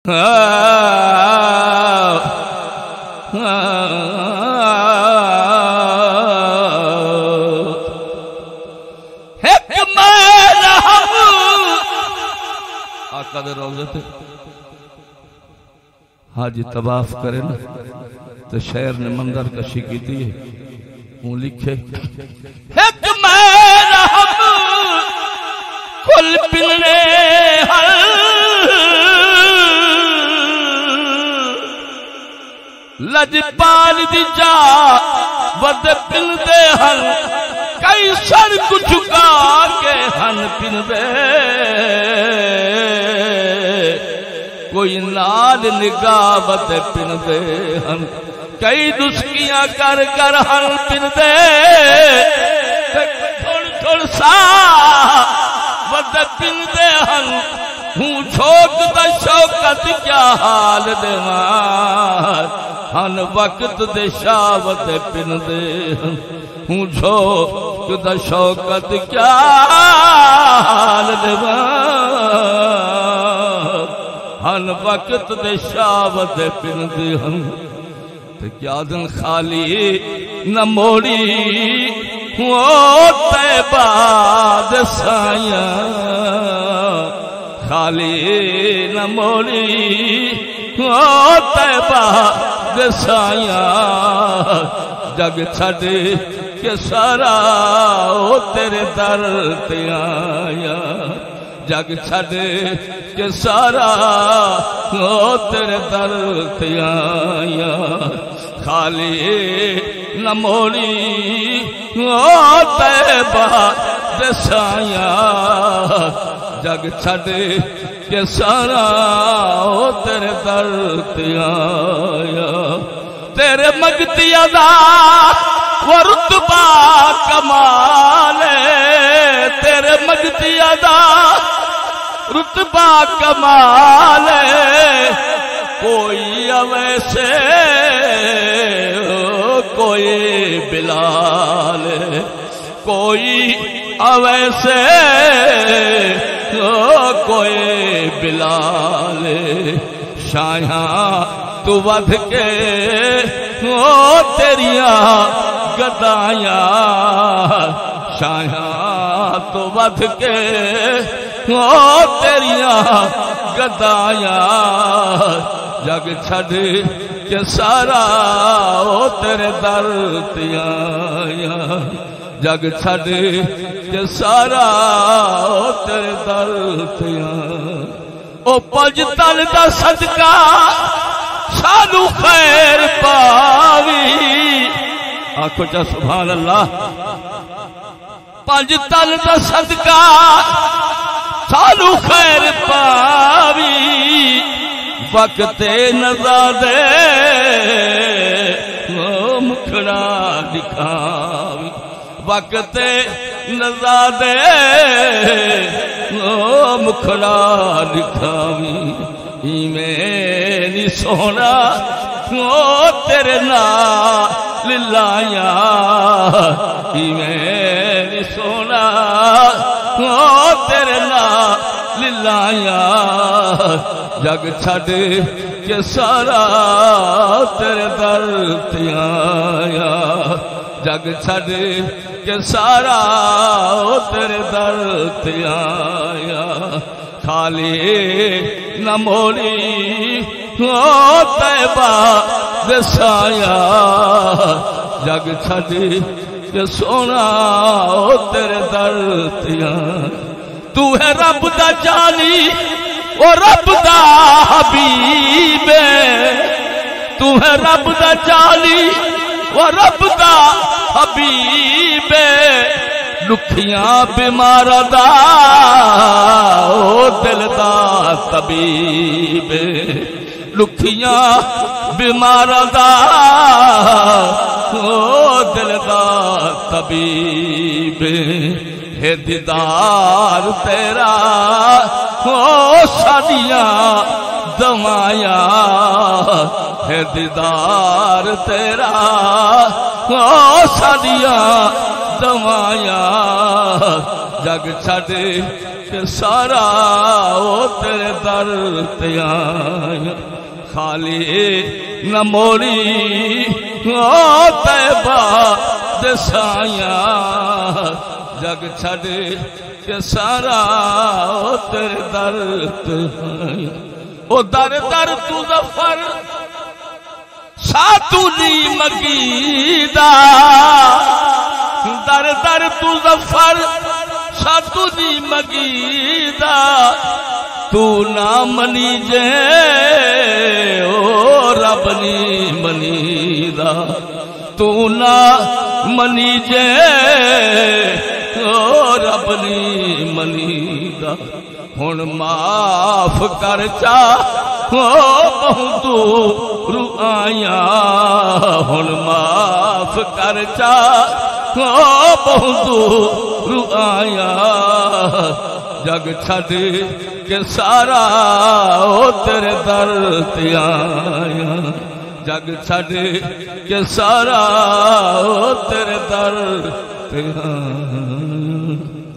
آقا دے روضے تے حاجی طواف کرے نا تو شہر نے منظر کشی کی تھی ہوں لکھے ایک میرا ہم کل پلنے ہر لج پال دی جا ود پل دے ہر کئی سر کو جھکا کے ہن پل دے کوئی نال نگاہ ود پل دے ہن کئی دسکیاں کر کر ہن پل دے تھوڑ تھوڑ سا ود پل دے ہن ہوں چھوک دا شوکت کیا حال دے مار ہن وقت دے شاوت پن دے ہوں چھوک دا شوکت کیا حال دے مار ہن وقت دے شاوت پن دے ہن تے کیا دن خالی نہ موڑی وہ طیبہ دے سایاں خالی نہ موڑی وہ طیبہ دے سایاں جگ چھڑ کے سارا او تیرے در تے آیا جگ چھڑ کے سارا او تیرے در تے آیا خالی نہ موڑی وہ طیبہ دے سایاں جگ چھڑ کے سارا او تیرے در تے آیا تیرے مگتی ادا وہ رتبہ کمال ہے تیرے مگتی ادا رتبہ کمال ہے کوئی اویسے کوئی بلال کوئی اویسے کوئی بلال شایاں تو ودھ کے تیریاں گدایاں شایاں تو ودھ کے تیریاں گدایاں جگ چھڑ کے سارا او تیرے در تے آیا جگ چھڑ کے سارا او تیرے در تے آیا او پنج تل دا صدقہ سانو خیر پاوی آنکھو چا سبحان اللہ پنج تل دا صدقہ سانو خیر پاوی وقت نظر دے مکھڑا دکھاوی وقت نظر دے مکھڑا دکھاوی میری سونا تیرے نال لایا میری سونا تیرے نال لایا جگ چھڑ کے سارا تیرے در تے آیا جگ چھڑ کے سارا تیرے در تے آیا خالی نہ موڑی وہ طیبہ دے سایاں جگ چھڑ کے سونا تیرے در تے آیا تو ہے رب دا جانی او رب دا حبیب تو ہے رب دا جانی او رب دا حبیب لکھیاں بیمار دا او دل دا طبیب لکھیاں بیمار دا او دل دا طبیب ہے دیدار تیرا او سادیاں دمایا ہے دیدار تیرا او سادیاں دمایا جگ چھڑ کہ سارا او تیرے در تے آیا خالی نہ موڑی او طیبہ دے سایاں جگ چھڑ کہ سارا او تیرے در تے آیا او در در تو ظفر ساتو دی مگیدہ در در تو ظفر ساتو دی مگیدہ تو نہ منی جے او رب نی منیدہ تو نہ منی جے او رب نی منیدہ ہن معاف کر چاہ بہت دور آیا ہن معاف کر چاہ بہت دور آیا جگ چھڑ کہ سارا او تیرے در تے آیا جگ چھڑ کہ سارا او تیرے در تے آیا